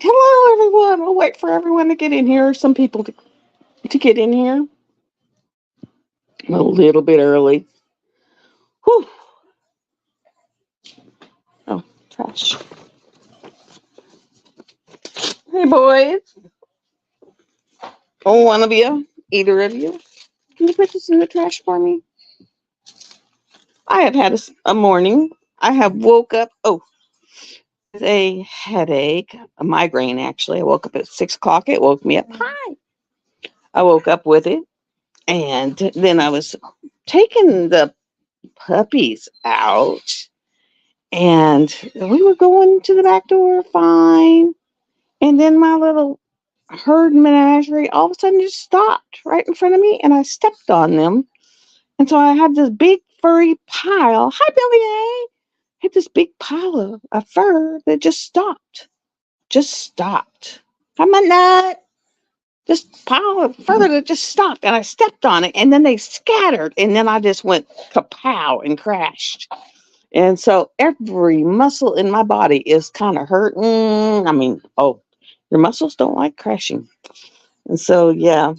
Hello, everyone. We'll wait for everyone to get in here. Some people to get in here a little bit early. Whew. Oh, trash. Hey, boys. Oh, one of you, either of you. Can you put this in the trash for me? I have had a morning. I have woke up. Oh, with a headache, a migraine, actually. I woke up at 6 o'clock. It woke me up. Hi. I woke up with it. And then I was taking the puppies out. And we were going to the back door fine. And then my little herd menagerie all of a sudden just stopped right in front of me and I stepped on them. And so I had this big furry pile. Hi, Billy A. Had this big pile of fur that just stopped. Just stopped. Come on, nut. This pile of fur that just stopped. And I stepped on it and then they scattered. And then I just went kapow and crashed. And so every muscle in my body is kind of hurting. I mean, oh, your muscles don't like crashing. And so, yeah.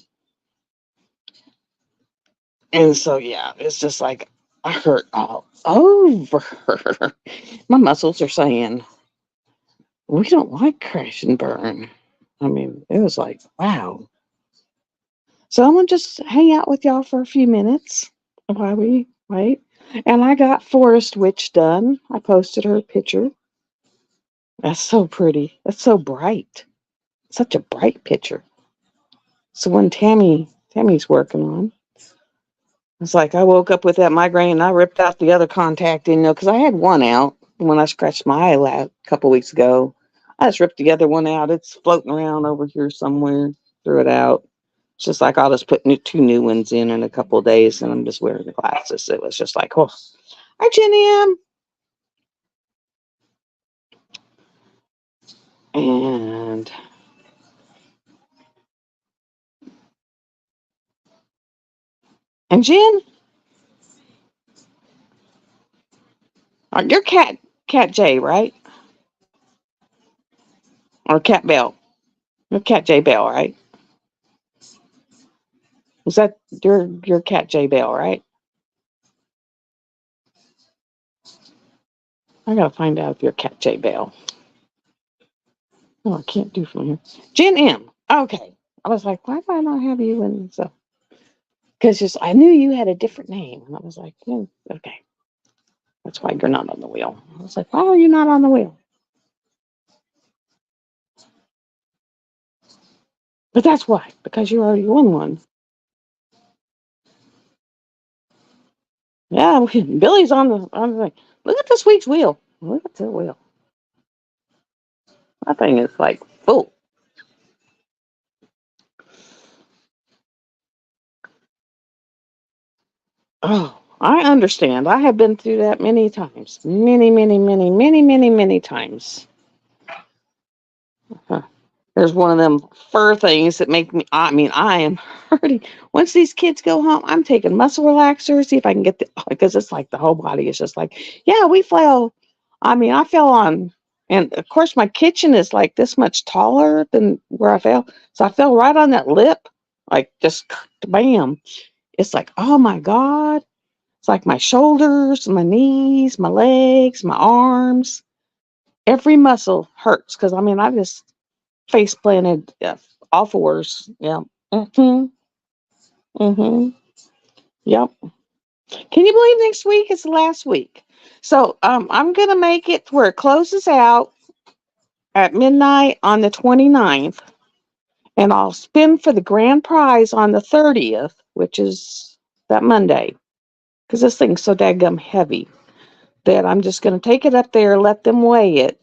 And so, yeah, it's just like I hurt all over. My muscles are saying, we don't like crash and burn. I mean, it was like, wow. So I'm going to just hang out with y'all for a few minutes while we wait. And I got Forest Witch done. I posted her picture. That's so pretty. That's so bright. Such a bright picture. So when Tammy's working on. It's like I woke up with that migraine and I ripped out the other contact, because I had one out when I scratched my eye a couple weeks ago. I just ripped the other one out. It's floating around over here somewhere. Threw it out. It's just like I'll just put two new ones in a couple of days, and I'm just wearing the glasses. It was just like, oh, hi, Jenny. And Jen, you're Cat J, right? Or Cat Bell? You're Cat J Bell, right? Is that your Cat J Bell, right? I gotta find out if you're Cat J Bell. Oh, I can't do from here. Jen M. Okay. I was like, why do I not have you in? So, because just I knew you had a different name, and I was like, okay, that's why you're not on the wheel. I was like, why are you not on the wheel? But that's why, because you already won one. Yeah, Billy's on the. Look at this week's wheel. Look at the wheel. That thing is like full. Oh, I understand. I have been through that many times. Many, many, many, many, many, many times. Huh. There's one of them fur things that make me, I mean, I am hurting. Once these kids go home, I'm taking muscle relaxers, see if I can get because it's like the whole body is just like, yeah, we fell. I mean, I fell on, and of course, my kitchen is like this much taller than where I fell. So I fell right on that lip, like just bam. It's like, oh my God. It's like my shoulders, my knees, my legs, my arms, every muscle hurts because I mean, I just face planted all fours. Yeah. Mm-hmm. Mm-hmm. Yep. Can you believe next week is the last week? So I'm gonna make it where it closes out at midnight on the 29th, and I'll spin for the grand prize on the 30th, which is that Monday. Because this thing's so daggum heavy that I'm just gonna take it up there, let them weigh it,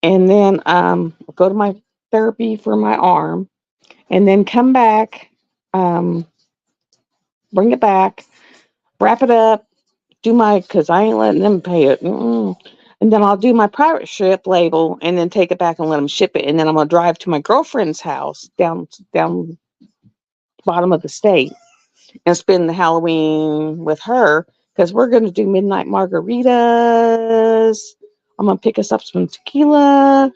and then go to my therapy for my arm, and then come back, um, bring it back, wrap it up, do my, because I ain't letting them pay it. Mm-mm. And then I'll do my private ship label and then take it back and let them ship it. And then I'm going to drive to my girlfriend's house down bottom of the state and spend the Halloween with her because we're going to do midnight margaritas. I'm going to pick us up some tequila.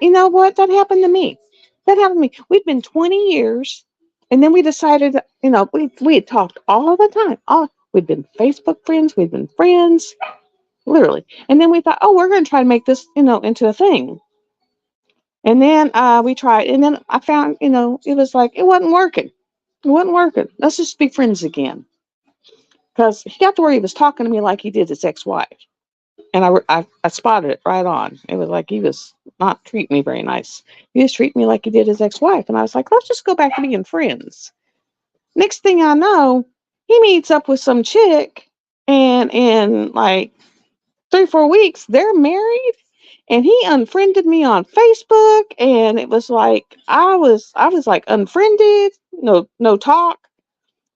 You know what? That happened to me. That happened to me. We'd been 20 years, and then we decided, we had talked all the time. We'd been Facebook friends. We'd been friends, literally. And then we thought, oh, we're going to try to make this, into a thing. And then we tried, and then I found, it was like it wasn't working. It wasn't working. Let's just be friends again. Because he got to where he was talking to me like he did his ex-wife. And I spotted it right on. It was like he was not treating me very nice. He was treating me like he did his ex-wife. And I was like, let's just go back to being friends. Next thing I know, he meets up with some chick, and in like 3 or 4 weeks, they're married. And he unfriended me on Facebook, and it was like I was like unfriended, no talk.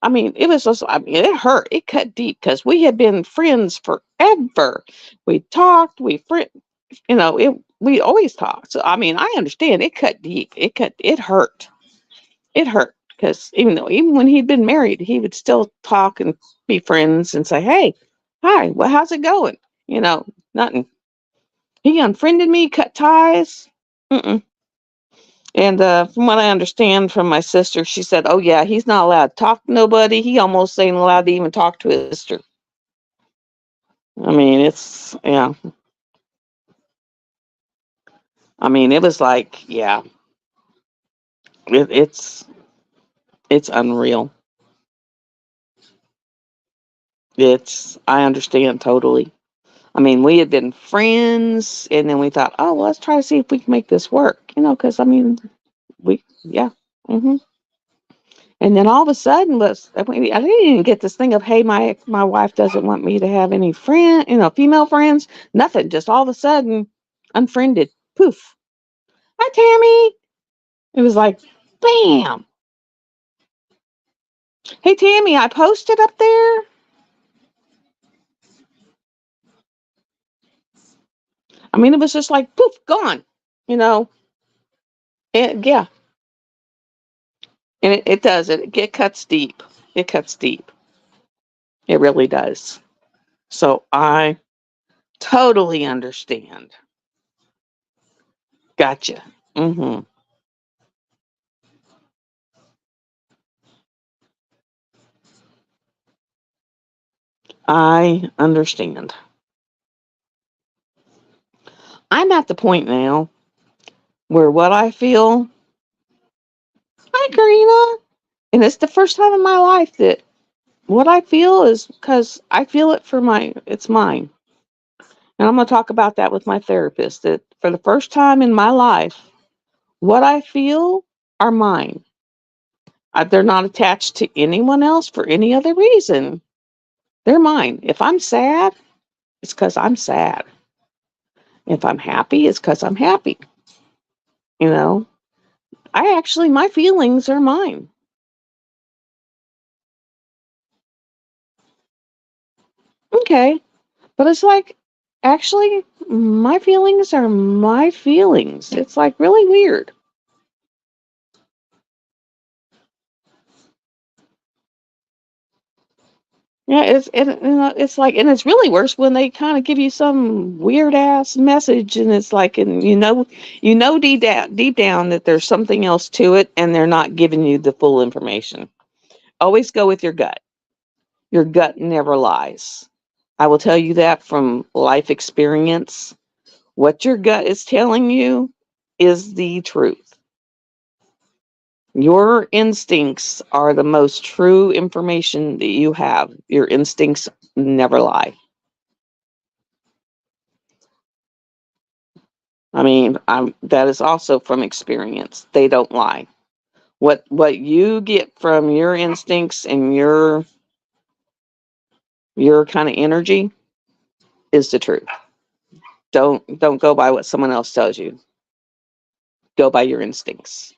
I mean, it was just, I mean, it hurt. It cut deep because we had been friends forever. We talked, we always talked. So, I mean, I understand it cut deep. It hurt. It hurt because even when he'd been married, he would still talk and be friends and say, hey, hi, well, how's it going? Nothing. He unfriended me, cut ties. Mm-mm. And from what I understand from my sister, she said, "Oh yeah, he's not allowed to talk to nobody. He almost ain't allowed to even talk to his sister." I mean, it's yeah. I mean, it was like yeah, it, it's unreal. I understand totally. I mean, we had been friends, and then we thought, oh, well, let's try to see if we can make this work. Because I mean, yeah. hmm And then all of a sudden, I didn't even get this thing of, hey, my wife doesn't want me to have any female friends. Nothing. Just all of a sudden, unfriended. Poof. Hi, Tammy. It was like, bam. Hey, Tammy, I posted up there. I mean, it was just like, poof, gone. You know. Yeah, and it does. It cuts deep. It cuts deep. It really does. So I totally understand. Gotcha. hmm I understand. I'm at the point now where what I feel, hi Karina, and it's the first time in my life that what I feel is because I feel it it's mine. And I'm going to talk about that with my therapist that for the first time in my life, what I feel are mine. They're not attached to anyone else for any other reason. They're mine. If I'm sad, it's because I'm sad. If I'm happy, it's because I'm happy. You know, my feelings are mine. Okay. But it's like, actually, my feelings are my feelings. It's like really weird. Yeah, it's like, and it's really worse when they kind of give you some weird ass message, and it's like, and deep down that there's something else to it, and they're not giving you the full information. Always go with your gut. Your gut never lies. I will tell you that from life experience. What your gut is telling you is the truth. Your instincts are the most true information that you have. Your instincts never lie. I mean, that is also from experience. They don't lie. What you get from your instincts and your kind of energy is the truth. Don't go by what someone else tells you. Go by your instincts.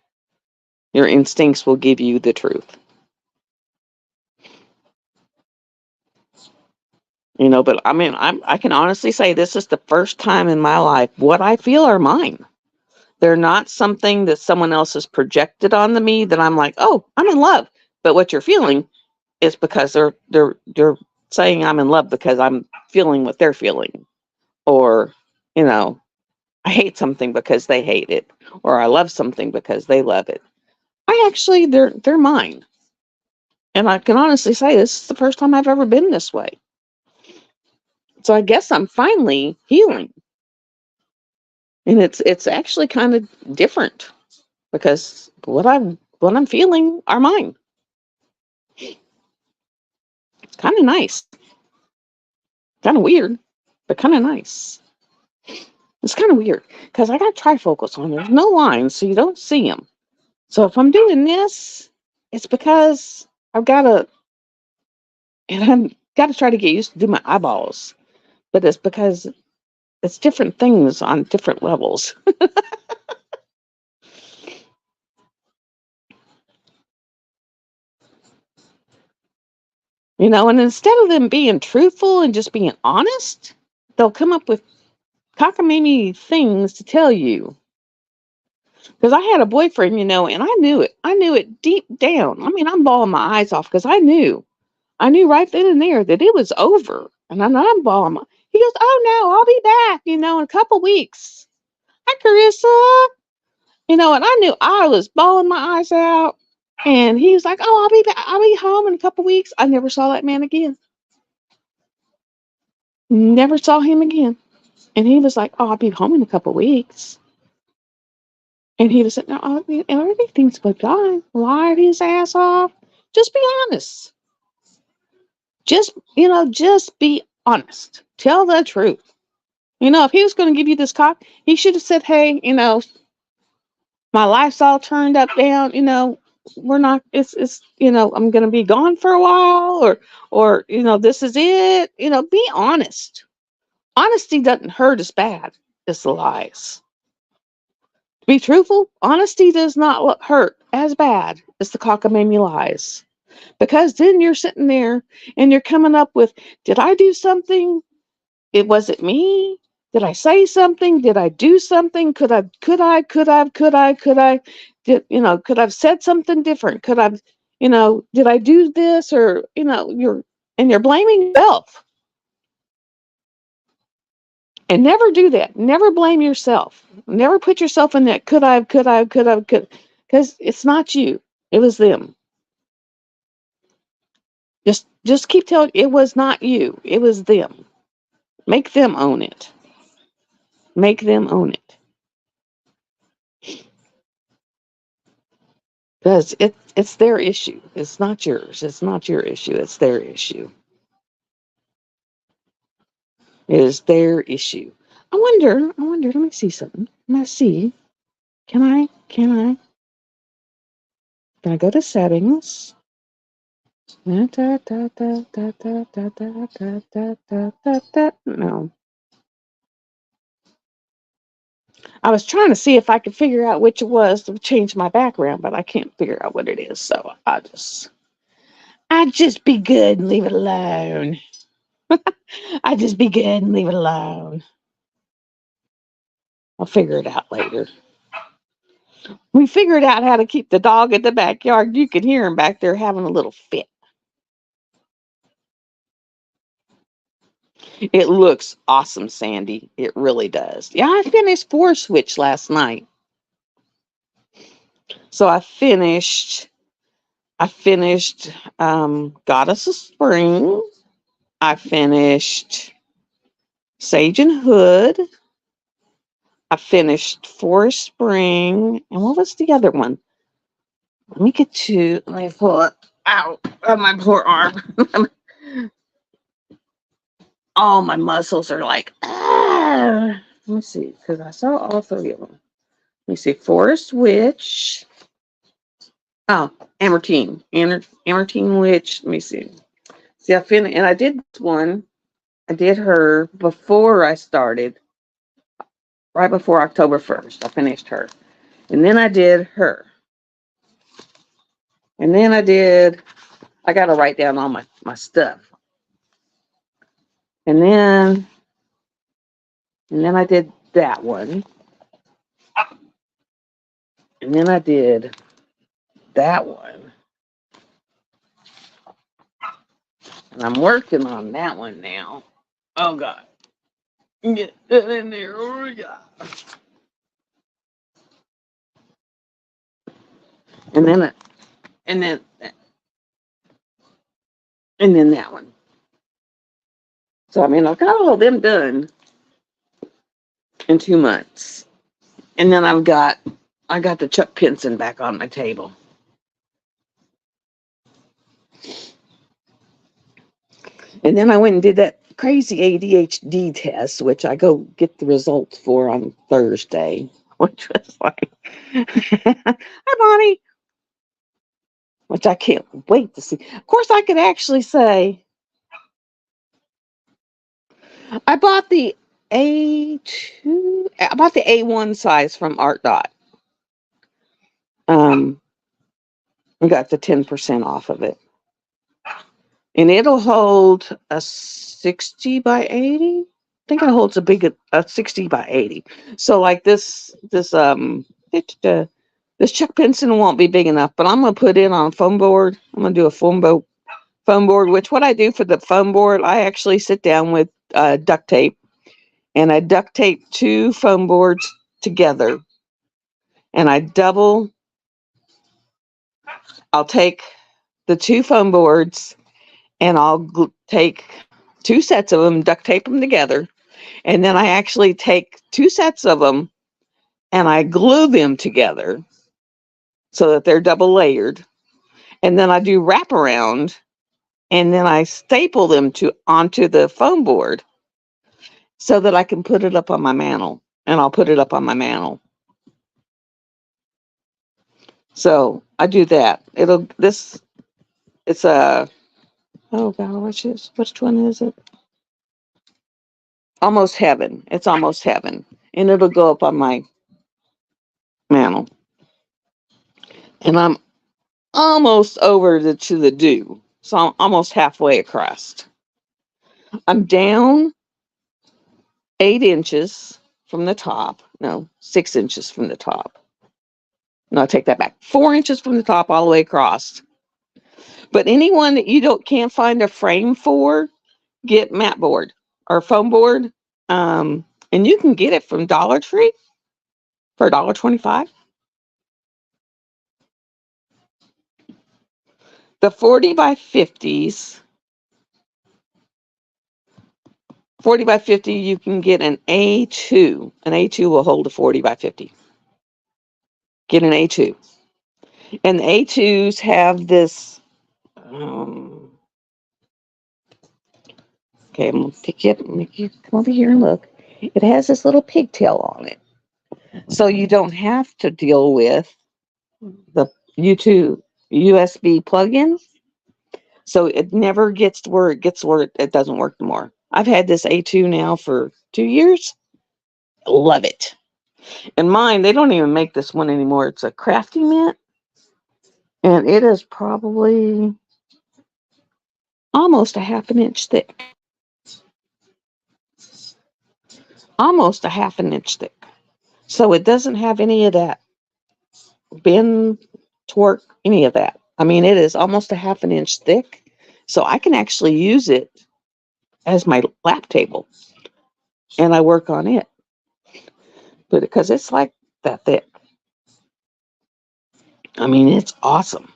Your instincts will give you the truth. But I mean, I can honestly say this is the first time in my life what I feel are mine. They're not something that someone else has projected onto me that I'm like, oh, I'm in love. But what you're feeling is because they're saying I'm in love because I'm feeling what they're feeling, or you know. I hate something because they hate it, or I love something because they love it. I actually, they're mine, and I can honestly say this is the first time I've ever been this way. So I guess I'm finally healing, and it's actually kind of different because what I'm feeling are mine. It's kind of nice, kind of weird, but kind of nice. It's kind of weird because I got trifocals on. There's no lines, so you don't see them. So if I'm doing this, it's because I've got to, and I've got to try to get used to do my eyeballs. But it's because it's different things on different levels. And instead of them being truthful and just being honest, they'll come up with cockamamie things to tell you. Because I had a boyfriend, and I knew it. I knew it deep down. I mean, I'm bawling my eyes off because I knew. I knew right then and there that it was over. And I'm bawling my. He goes, "Oh no, I'll be back, in a couple weeks." Hi, Carissa. And I knew I was bawling my eyes out. And he was like, "Oh, I'll be back. I'll be home in a couple weeks." I never saw that man again. Never saw him again. And he was like, "Oh, I'll be home in a couple weeks." And he was sitting there, "Oh, everything's good, guy. Lied his ass off. Just be honest. Just be honest. Tell the truth. If he was going to give you this cock, he should have said, "Hey, my life's all turned up down. We're not. I'm going to be gone for a while, or this is it. Be honest. Honesty doesn't hurt as bad as the lies. To be truthful, honesty does not hurt as bad as the cockamamie lies. Because then you're sitting there and you're coming up with, did I do something? Was it me? Did I say something? Did I do something? Could I could I've said something different? Did I do this? Or, you're blaming yourself. And never do that. Never blame yourself. Never put yourself in that could, because it's not you. It was them. Just keep telling it was not you. It was them. Make them own it. Make them own it. Because it's their issue. It's not yours. It's not your issue. It's their issue. It is their issue. I wonder, let me see something. Let me see. Can I go to settings? No. I was trying to see if I could figure out which it was to change my background, but I can't figure out what it is. So I just be good and leave it alone. I just be good and leave it alone. I'll figure it out later. We figured out how to keep the dog in the backyard. You can hear him back there having a little fit. It looks awesome, Sandy. It really does. Yeah, I finished Four Switch last night. So I finished Goddess of Spring. I finished Sage and Hood. I finished Forest Spring. And what was the other one? Let me pull it out of my poor arm. All my muscles are like, ah. Let me see, because I saw all three of them. Let me see, Forest Witch. Oh, Amartine Witch. Let me see. See, and I did this one. I did her before I started, right before October 1st. I finished her. And then I did her. And then I got to write down all my stuff. And then I did that one. And then I did that one. And I'm working on that one now. Oh, God. Get that in there. Oh, yeah. And then it, and then and then that one. So I mean, I've got all of them done in 2 months, and then I got the Chuck Pinson back on my table, and then I went and did that crazy ADHD test, which I go get the results for on Thursday, which was like, hi Bonnie, which I can't wait to see. Of course, I could actually say I bought the I bought the A1 size from Art Dot. Um, I got the 10% off of it. And it'll hold a 60 by 80. I think it holds a 60 by 80. So like this Chuck Pinson won't be big enough, but I'm gonna put it on a foam board. I'm gonna do a foam board, which what I do for the foam board, I actually sit down with duct tape and I duct tape 2 foam boards together and I'll take the 2 foam boards and I'll take 2 sets of them, duct tape them together, and then I actually take 2 sets of them and I glue them together so that they're double layered. And then I do wraparound and then I staple them onto the foam board so that I can put it up on my mantle. And I'll put it up on my mantle. So I do that. It's a, oh God, which one is it? Almost Heaven. It's Almost Heaven. And it'll go up on my mantle. And I'm almost over to the dew. So I'm almost halfway across. I'm down 8 inches from the top. No, 6 inches from the top. No, I take that back. 4 inches from the top all the way across. But anyone that you can't find a frame for, get mat board or foam board. And you can get it from Dollar Tree for $1.25. The 40 by 50s, 40 by 50, you can get an A2. An A2 will hold a 40 by 50. Get an A2. And the A2s have this, okay, I'm going to pick you up, make you come over here and look. It has this little pigtail on it. So you don't have to deal with the USB plug-in. So it never gets to where it doesn't work anymore. I've had this A2 now for 2 years. Love it. And mine, they don't even make this one anymore. It's a Crafty Mint. And it is probably almost a half an inch thick. Almost a half an inch thick. So it doesn't have any of that bend, torque, any of that. I mean, it is almost a half an inch thick. So I can actually use it as my lap table. And I work on it. But because it's like that thick. I mean, it's awesome.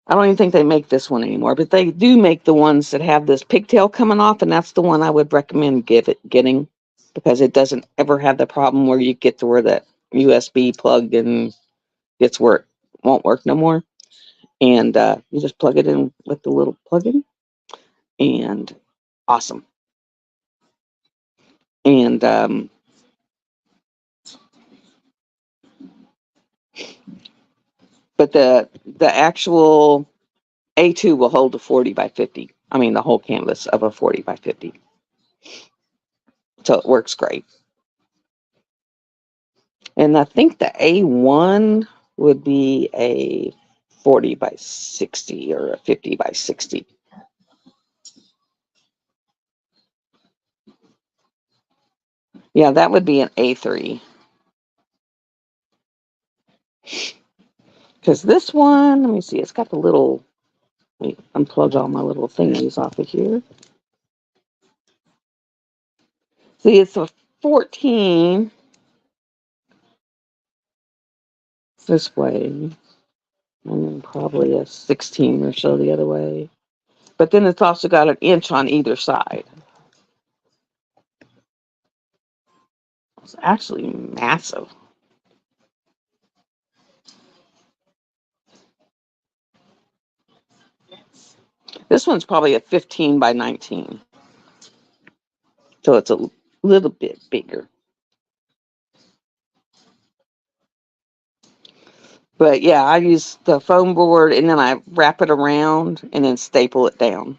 I don't even think they make this one anymore, but they do make the ones that have this pigtail coming off, and that's the one I would recommend getting because it doesn't ever have the problem where you get to where that USB plug in gets where it won't work no more. And you just plug it in with the little plug-in, and awesome. And but the actual A2 will hold a 40 by 50. I mean, the whole canvas of a 40 by 50. So it works great. And I think the A1 would be a 40 by 60 or a 50 by 60. Yeah, that would be an A3. Because this one, let me see, it's got the little, let me unplug all my little thingies off of here. See, it's a 14 this way, and then probably a 16 or so the other way. But then it's also got an inch on either side. It's actually massive. This one's probably a 15 by 19. So it's a little bit bigger. But yeah, I use the foam board and then I wrap it around and then staple it down.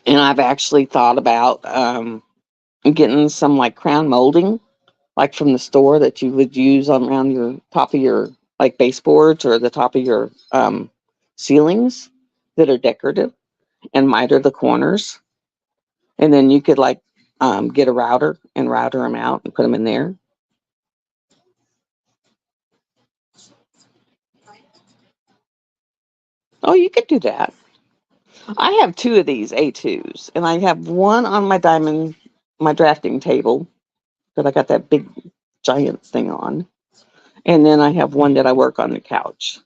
And I've actually thought about getting some like crown molding, like from the store that you would use on around your top of your like baseboards or the top of your ceilings that are decorative and miter the corners. And then you could like get a router and router them out and put them in there. Oh, you could do that. I have two of these A2s, and I have one on my diamond, my drafting table that I got that big giant thing on. And then I have one that I work on the couch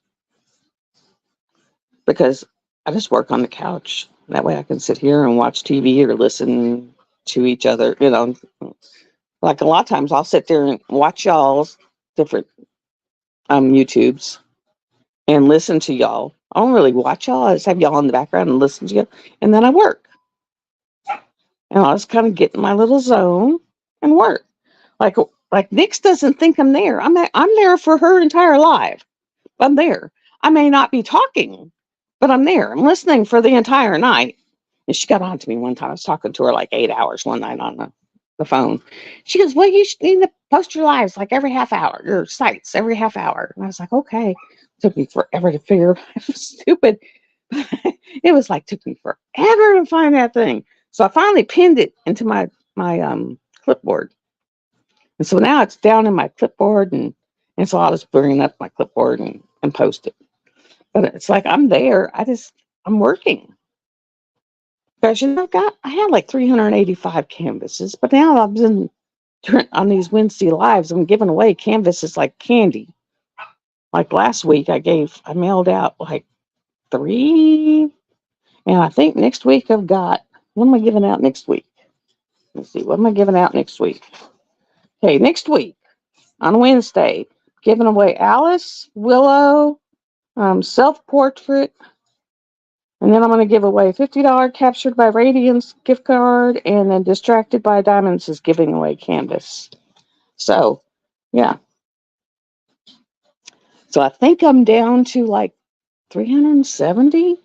because I just work on the couch. That way I can sit here and watch TV or listen to each other. You know, like a lot of times I'll sit there and watch y'all's different YouTubes and listen to y'all. I don't really watch y'all. I just have y'all in the background and listen to you. And then I work. And I'll just kind of get in my little zone and work. Like Nix doesn't think I'm there. I'm there for her entire life. I'm there. I may not be talking, but I'm there. I'm listening for the entire night. And she got on to me one time. I was talking to her like 8 hours one night on the phone. She goes, well, you need to post your lives like every half hour, your sites every half hour. And I was like, okay. It took me forever to figure it was stupid. It was like took me forever to find that thing. So I finally pinned it into my clipboard. And so now it's down in my clipboard and so I'll just bring up my clipboard and post it. But it's like I'm there. I'm working. Because I had like 385 canvases, but now I've been on these Wednesday lives, I'm giving away canvases like candy. Like last week I mailed out like 3, and I think next week I've got, what am I giving out next week? Let's see, what am I giving out next week? Okay, next week on Wednesday, giving away Alice, Willow, self-portrait, and then I'm going to give away $50 Captured by Radiance gift card, and then Distracted by Diamonds is giving away canvas. So, yeah. So I think I'm down to like 370.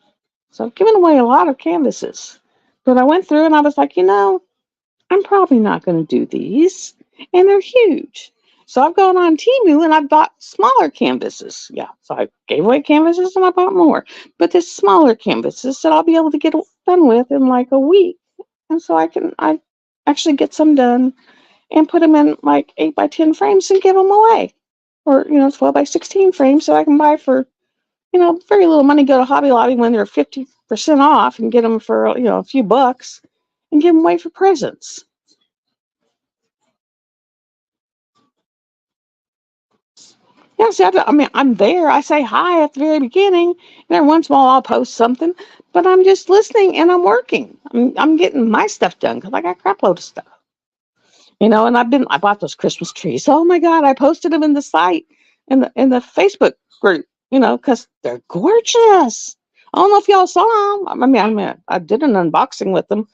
So I've given away a lot of canvases. But I went through and I was like, I'm probably not going to do these. And they're huge. So I've gone on Temu and I've bought smaller canvases. Yeah. So I gave away canvases and I bought more. But there's smaller canvases that I'll be able to get done with in like a week. And so I actually get some done and put them in like 8 by 10 frames and give them away. Or, 12 by 16 frames so I can buy for, very little money, go to Hobby Lobby when they're 50% off and get them for, a few bucks and give them away for presents. Yeah, see, I'm there. I say hi at the very beginning, and every once in a while I'll post something, but I'm just listening and I'm working. I'm getting my stuff done because I got a crap load of stuff. And I bought those Christmas trees. Oh my God, I posted them in the site, in the Facebook group, because they're gorgeous. I don't know if y'all saw them. I did an unboxing with them.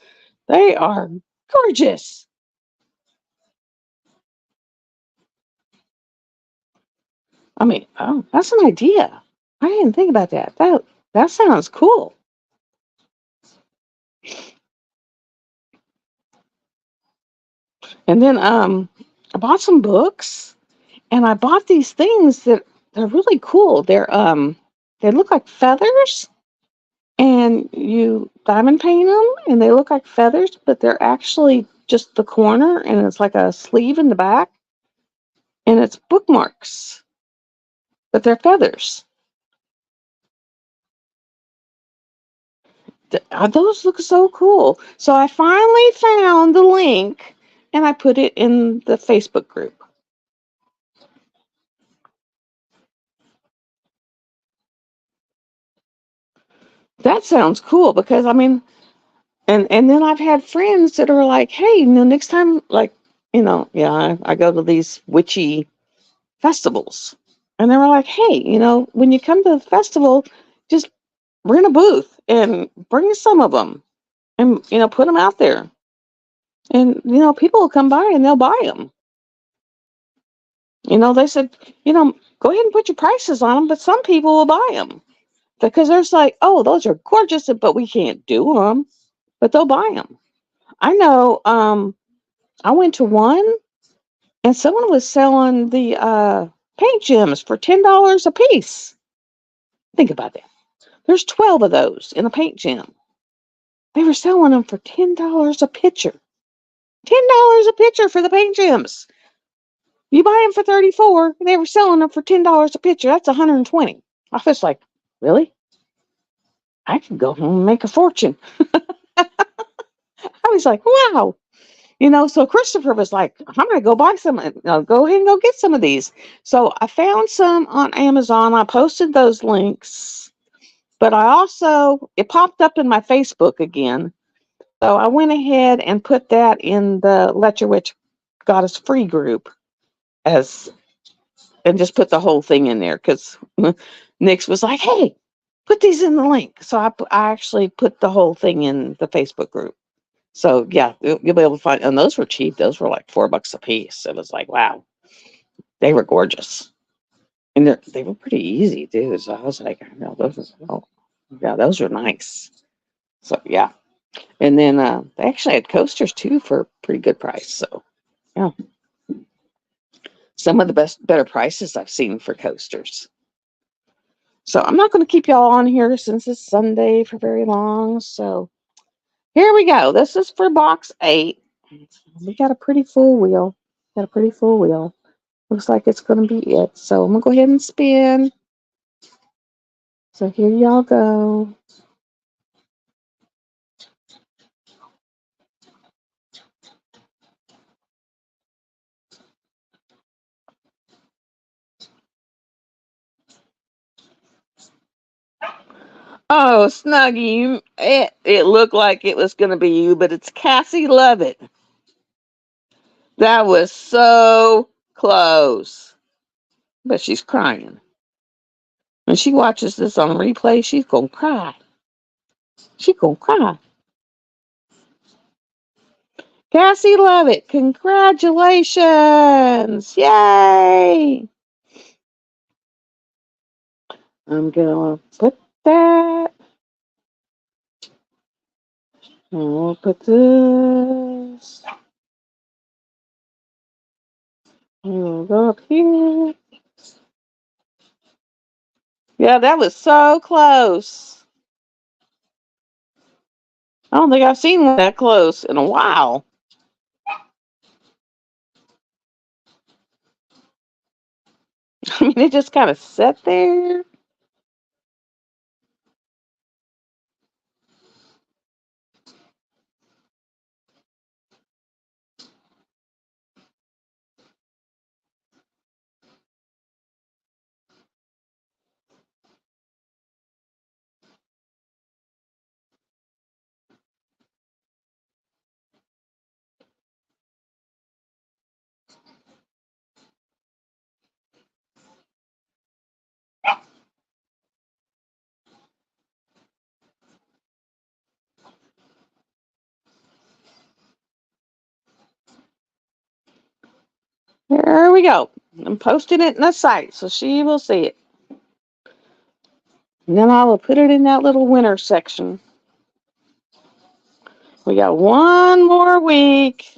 They are gorgeous. Oh, that's an idea. I didn't think about that. That sounds cool. And then I bought some books and I bought these things that they're really cool. They look like feathers and you diamond paint them and they look like feathers, but they're actually just the corner and it's like a sleeve in the back and it's bookmarks, but they're feathers. Those look so cool. So I finally found the link and I put it in the Facebook group. That sounds cool because I mean, and then I've had friends that are like, hey, next time, like, yeah, I go to these witchy festivals, and they were like, hey, when you come to the festival, just rent a booth and bring some of them, and put them out there, and people will come by and they'll buy them. They said, go ahead and put your prices on them, but some people will buy them because there's like, oh, those are gorgeous, but we can't do them, but they'll buy them. I know. I went to one and someone was selling the paint gems for $10 a piece. Think about that. There's 12 of those in a paint gem. They were selling them for $10 a pitcher. $10 a pitcher for the paint gems. You buy them for 34, and they were selling them for $10 a pitcher. That's 120. I was like, really? I could go home and make a fortune. I was like, wow. So Christopher was like, I'm going to go buy some, go ahead and go get some of these. So I found some on Amazon. I posted those links, but it popped up in my Facebook again. So I went ahead and put that in the Let Your Witch Goddess free group and just put the whole thing in there because Nix was like, hey, put these in the link. So I actually put the whole thing in the Facebook group. So yeah, you'll be able to find, and those were cheap. Those were like $4 a piece. It was like, wow, they were gorgeous, and they were pretty easy too. So I was like, no, those are nice. So yeah, and then they actually had coasters too for a pretty good price. So yeah, some of the better prices I've seen for coasters. So I'm not going to keep y'all on here since it's Sunday for very long. So here we go. This is for box 8. We got a pretty full wheel. Looks like it's going to be it. So I'm going to go ahead and spin. So here y'all go. Oh, Snuggy, it looked like it was going to be you, but it's Cassie Lovett. That was so close. But she's crying. When she watches this on replay, she's going to cry. She's going to cry. Cassie Lovett, congratulations. Yay. I'm going to put that. And we'll put this. We'll go up here. Yeah, that was so close. I don't think I've seen one that close in a while. I mean, it just kind of sat there. There we go. I'm posting it in the site so she will see it. And then I will put it in that little winter section. We got one more week.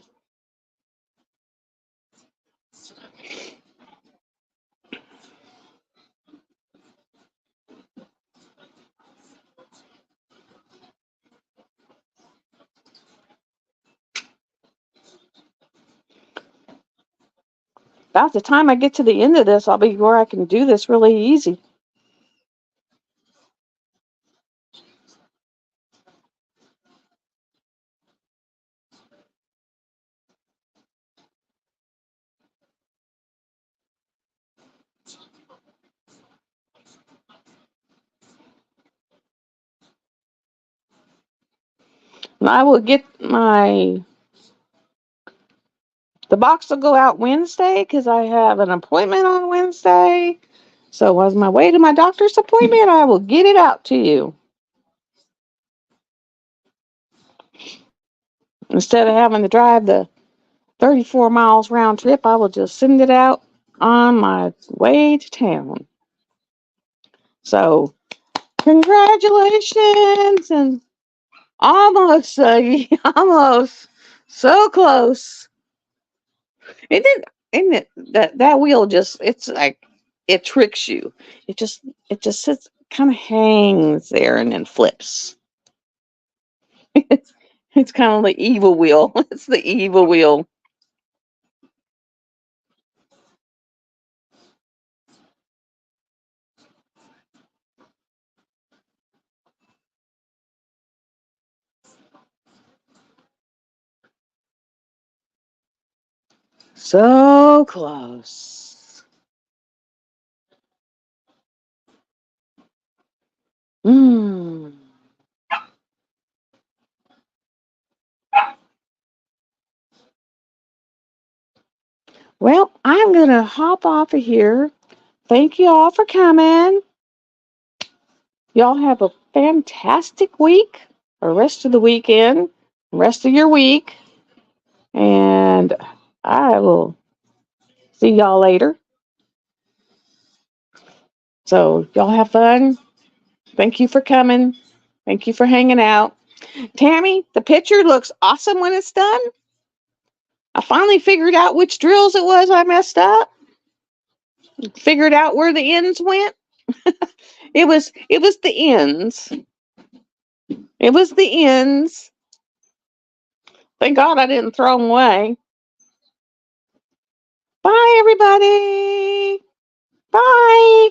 About the time I get to the end of this, I'll be where I can do this really easy. I will get the box will go out Wednesday because I have an appointment on Wednesday. So on my way to my doctor's appointment, I will get it out to you. Instead of having to drive the 34 miles round trip, I will just send it out on my way to town. So, congratulations and almost, almost so close. It did, isn't it? That wheel just, it's like, it tricks you. It just, it just sits, kind of hangs there and then flips. It's kind of the evil wheel. It's the evil wheel. So close. Mm. Well, I'm going to hop off of here. Thank you all for coming. Y'all have a fantastic week, or rest of the weekend, rest of your week, and I will see y'all later. So, y'all have fun. Thank you for coming. Thank you for hanging out. Tammy, the picture looks awesome when it's done. I finally figured out which drills it was I messed up. Figured out where the ends went. It was the ends. It was the ends. Thank God I didn't throw them away. Bye, everybody. Bye.